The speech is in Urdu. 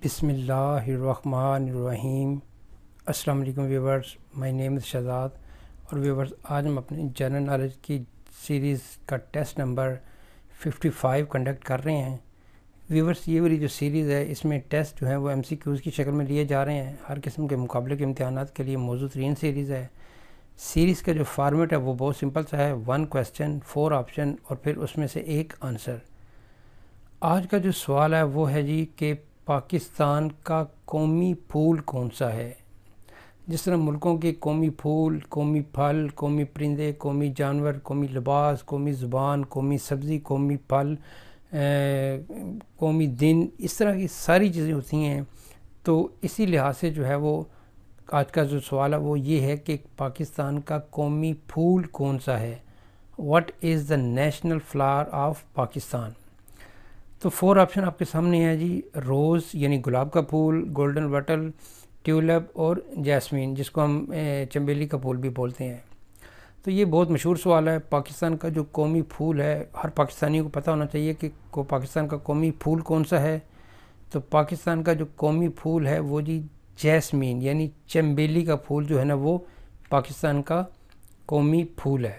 بسم اللہ الرحمن الرحیم۔ السلام علیکم ویورز، مائی نیم از شہزاد۔ اور ویورز، آج ہم اپنے جنرل نالج کی سیریز کا ٹیسٹ نمبر 55 کنڈکٹ کر رہے ہیں۔ ویورز، یہ والی جو سیریز ہے اس میں ٹیسٹ جو ہیں وہ MCQs کی شکل میں لیے جا رہے ہیں۔ ہر قسم کے مقابلے کے امتحانات کے لیے موزوں ترین سیریز ہے۔ سیریز کا جو فارمیٹ ہے وہ بہت سمپل سا ہے، 1 کویسچن 4 آپشن اور پھر اس میں سے ایک آنسر۔ آج کا جو سوال ہے وہ ہے جی کہ پاکستان کا قومی پھول کون سا ہے؟ جس طرح ملکوں کے قومی پھول، قومی پھل، قومی پرندے، قومی جانور، قومی لباس، قومی زبان، قومی سبزی، قومی پھل، قومی دن، اس طرح کی ساری چیزیں ہوتی ہیں۔ تو اسی لحاظ سے جو ہے وہ آج کا جو سوال ہے وہ یہ ہے کہ پاکستان کا قومی پھول کون سا ہے؟ What is the national flower of Pakistan? تو 4 آپشن آپ کے سامنے ہیں جی، روز یعنی گلاب کا پھول، گولڈن وٹل، ٹیولپ اور جیسمین، جس کو ہم چنبیلی کا پھول بھی بولتے ہیں۔ تو یہ بہت مشہور سوال ہے۔ پاکستان کا جو قومی پھول ہے، ہر پاکستانی کو پتہ ہونا چاہیے کہ پاکستان کا قومی پھول کون سا ہے۔ تو پاکستان کا جو قومی پھول ہے وہ جی جیسمین یعنی چنبیلی کا پھول جو ہے نا وہ پاکستان کا قومی پھول ہے۔